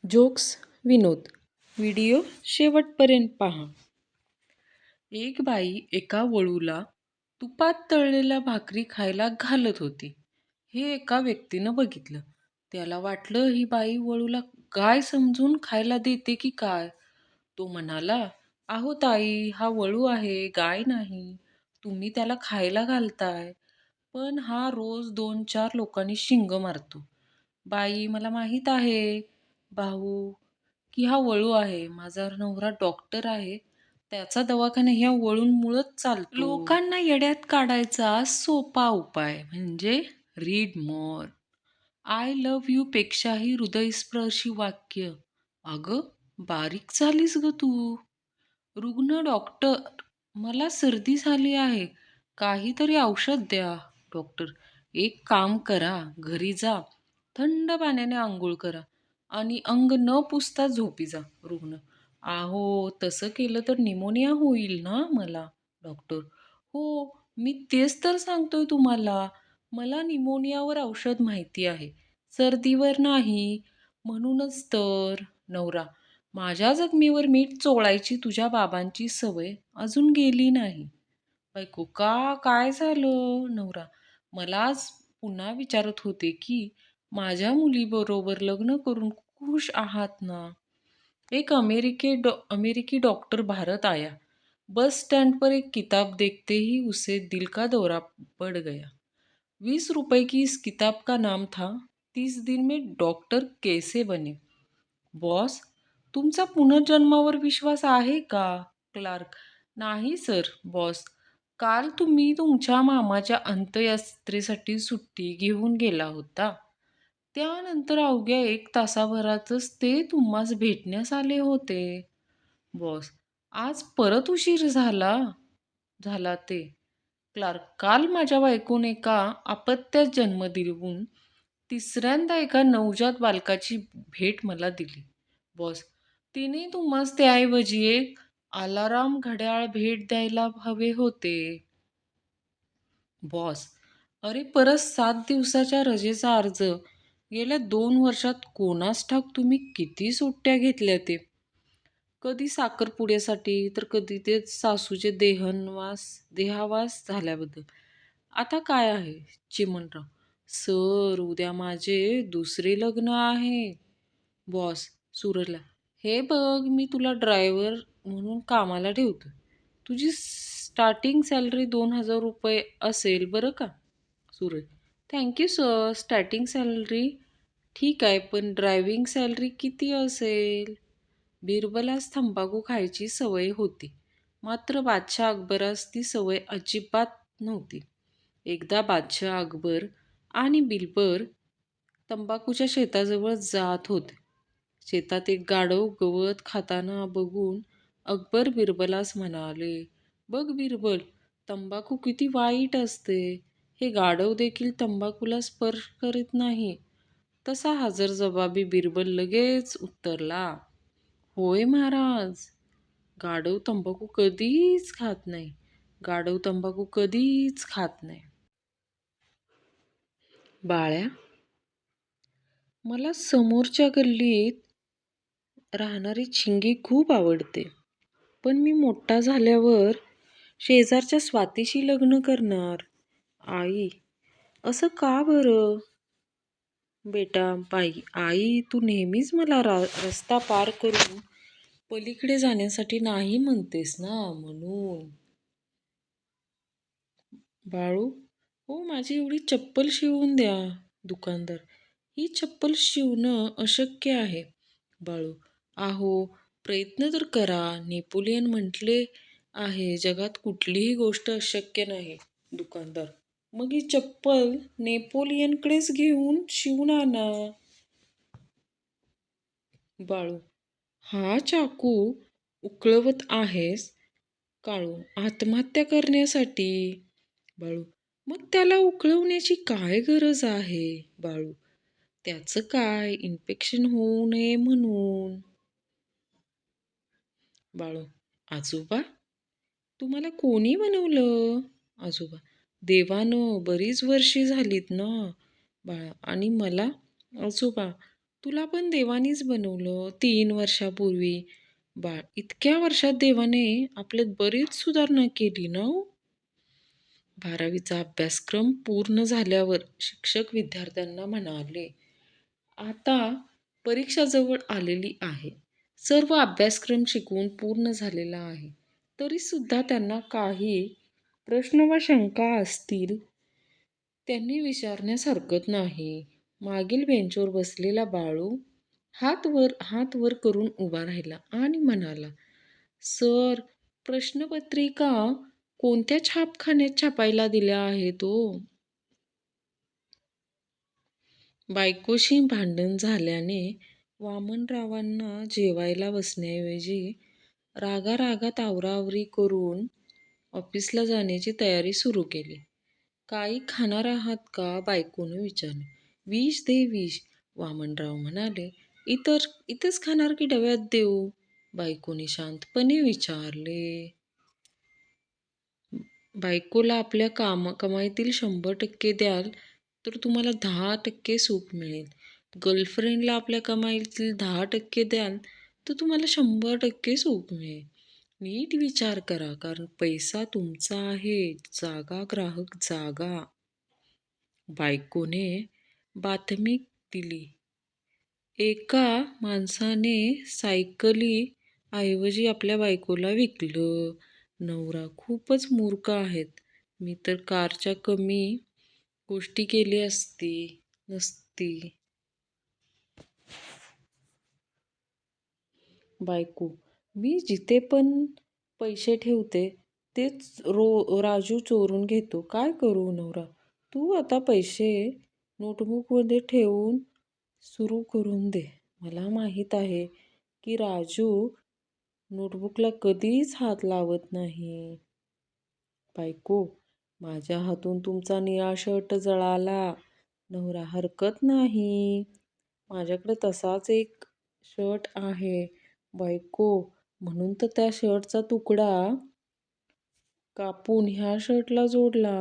Jokes विनोद. Video शेवटपर्यंत पहा. एक बाई एका वळूला तुपात तळलेल्या भाकरी खायला घालत होती. हे एका व्यक्तीनं बघितलं. त्याला वाटलं ही बाई वळूला गाय समजून खायला देते की काय. तो म्हणाला, "अहो ताई, हा वळू आहे, गाय नाही. तुम्ही त्याला खायला घालताय, पण हा रोज 2-4 लोकांनी शिंग मारतो." "बाई, मला माहीत आहे भाऊ की हा वळू आहे. माझा नवरा डॉक्टर आहे. त्याचा दवाखाना ह्या वळूंमुळंच चालतो." लोकांना येड्यात काढायचा सोपा उपाय म्हणजे read more. I love you पेक्षाही हृदयस्पर्शी वाक्य. "अगं, बारीक झालीस ग तू." रुग्ण डॉक्टर, "मला सर्दी झाली आहे. काहीतरी औषध द्या." डॉक्टर, "एक काम करा, घरी जा. थंड पाण्याने अंघोळ करा आणि अंग न पुसता झोपी जा." रुग्ण, "अहो, तसं केलं तर निमोनिया होईल ना मला." डॉक्टर, "हो, मी तेच तर सांगतोय तुम्हाला. मला निमोनियावर औषध माहिती आहे, सर्दीवर नाही. म्हणूनच तर." नवरा, "माझ्या जखमीवर मीठ चोळायची तुझ्या बाबांची सवय अजून गेली नाही." बायको, "का? काय झालं?" नवरा, "मला आज पुन्हा विचारत होते की माझ्या मुलीबरोबर लग्न करून खुश आहात ना?" एक अमेरिकी डॉक्टर भारत आया. बस स्टैंड पर एक किताब देखते ही उसे दिल का दौरा पड़ गया. 20 रुपए की इस किताब का नाम था 30 दिन में डॉक्टर कैसे बने. बॉस, तुमचा पुनर्जन्मावर विश्वास आहे का? क्लार्क, नाही सर. बॉस, काल तुम्ही तुमच्या मामाच्या अंत्ययात्रेसाठी सुट्टी घेऊन गेला होता. त्यानंतर अवघ्या 1 तासाभरातच ते तुम्हास भेटण्यास आले होते. बॉस, आज परत उशीर झाला झाला ते. क्लार्क, काल माझ्या बायकोने एका अपत्यास जन्म देऊन तिसऱ्यांदा एका नवजात बालकाची भेट मला दिली. बॉस, तिने तुम्हास त्याऐवजी एक अलाराम घड्याळ भेट द्यायला हवे होते. बॉस, अरे परत 7 दिवसाच्या रजेचा अर्ज. गेल्या 2 वर्षात कोणास ठाऊक तुम्ही किती सुट्ट्या घेतल्या ते. कधी साखरपुड्यासाठी तर कधी ते सासूचे देहावास झाल्याबद्दल. आता काय आहे? चिमणराव, सर, उद्या माझे दुसरे लग्न आहे. बॉस, सूरजला, हे बघ, मी तुला ड्रायव्हर म्हणून कामाला ठेवतो. तुझी स्टार्टिंग सॅलरी 2,000 रुपये असेल बरं का. Suraj, thank you sir. Starting salary ठीक आहे, पण ड्रायव्हिंग सॅलरी किती असेल? बिरबलास तंबाखू खायची सवय होती, मात्र बादशाह अकबरास ती सवय अजिबात नव्हती. एकदा बादशाह अकबर आणि बिरबल तंबाखूच्या शेताजवळ जात होते. शेतात एक गाढव गवत खाताना बघून अकबर बिरबलास म्हणाले, "बघ बिरबल, तंबाखू किती वाईट असते. हे गाढव देखील तंबाखूला स्पर्श करीत नाही." तसा हजरजबाबी बिरबल लगेच उत्तरला, "होय महाराज, गाढव तंबाखू कधीच खात नाही. गाढव तंबाखू कधीच खात नाही." बाळ्या, मला समोरच्या गल्लीत राहणारी चिंगी खूप आवडते. पण मी मोठा झाल्यावर शेजारच्या स्वातीशी लग्न करणार. आई, असं का बरं? बेटा, आई, तू नेहमीच मला रस्ता पार करून पलीकडे जाण्यासाठी नाही म्हणतेस ना, म्हणून. बाळू, हो, माझी एवढी चप्पल शिवून द्या. दुकानदार, ही चप्पल शिवणं अशक्य आहे. बाळू, अहो, प्रयत्न तर करा. नेपोलियन म्हटले आहे, जगात कुठलीही गोष्ट अशक्य नाही. दुकानदार, मग ही चप्पल नेपोलियनकडेच घेऊन शिवून आणा. बाळू, हा चाकू उकळवत आहेस? काळू, आत्महत्या करण्यासाठी. बाळू, मग त्याला उकळवण्याची काय गरज आहे? बाळू, त्याचं काय, इन्फेक्शन होऊ नये म्हणून. बाळू, आजोबा, तुम्हाला कोणी बनवलं? आजोबा, देवानं, बरीच वर्षे झालीत ना. बाळा, आणि मला? आजोबा, तुला पण देवानीच बनवलं 3 वर्षापूर्वी. बाळ, इतक्या वर्षात देवाने आपल्यात बरीच सुधारणा केली ना हो? 12वीचा अभ्यासक्रम पूर्ण झाल्यावर शिक्षक विद्यार्थ्यांना म्हणाले, आता परीक्षा जवळ आलेली आहे. सर्व अभ्यासक्रम शिकवून पूर्ण झालेला आहे. तरी सुद्धा त्यांना काही प्रश्न व शंका असतील, त्यांनी विचारण्यास हरकत नाही. मागील बेंचवर बसलेला बाळू हात वर करून उभा राहिला आणि म्हणाला, सर, प्रश्नपत्रिका कोणत्या छापखान्यात छापायला दिल्या आहेत ओ? बायकोशी भांडण झाल्याने वामनरावांना जेवायला बसण्याऐवजी रागारागात आवराआवरी करून ऑफिसला जाण्याची तयारी सुरू केली. काही खाणार आहात का? बायकोनं विचारले. विष दे विष, वामनराव म्हणाले. इथंच खाणार की डब्यात देऊ? बायकोने शांतपणे विचारले. बायकोला आपल्या कमाईतील 100% द्याल तर तुम्हाला 10% सूट मिळेल. गर्लफ्रेंडला आपल्या कमाईतील 10% द्याल तर तुम्हाला 100% सूट मिळेल. नीट विचार करा, कारण पैसा तुमचा आहे. जागा ग्राहक जागा. बायकोने बातमी दिली. एका माणसाने सायकली ऐवजी आपल्या बायकोला विकलं. नवरा खूपच मूर्ख आहेत. मी तर कारच्या कमी गोष्टी केली नसती. बायको, मी जिथे पण पैसे ठेवते तेच राजू चोरून घेतो. काय करू? नवरा, तू आता पैसे नोटबुकमध्ये ठेवून सुरू करून दे. मला माहीत आहे की राजू नोटबुकला कधीच हात लावत नाही. बायको, माझ्या हातून तुमचा निळा शर्ट जळाला. नवरा, हरकत नाही, माझ्याकडे तसाच एक शर्ट आहे. बायको, म्हणून तर त्या शर्टचा तुकडा कापून ह्या शर्टला जोडला.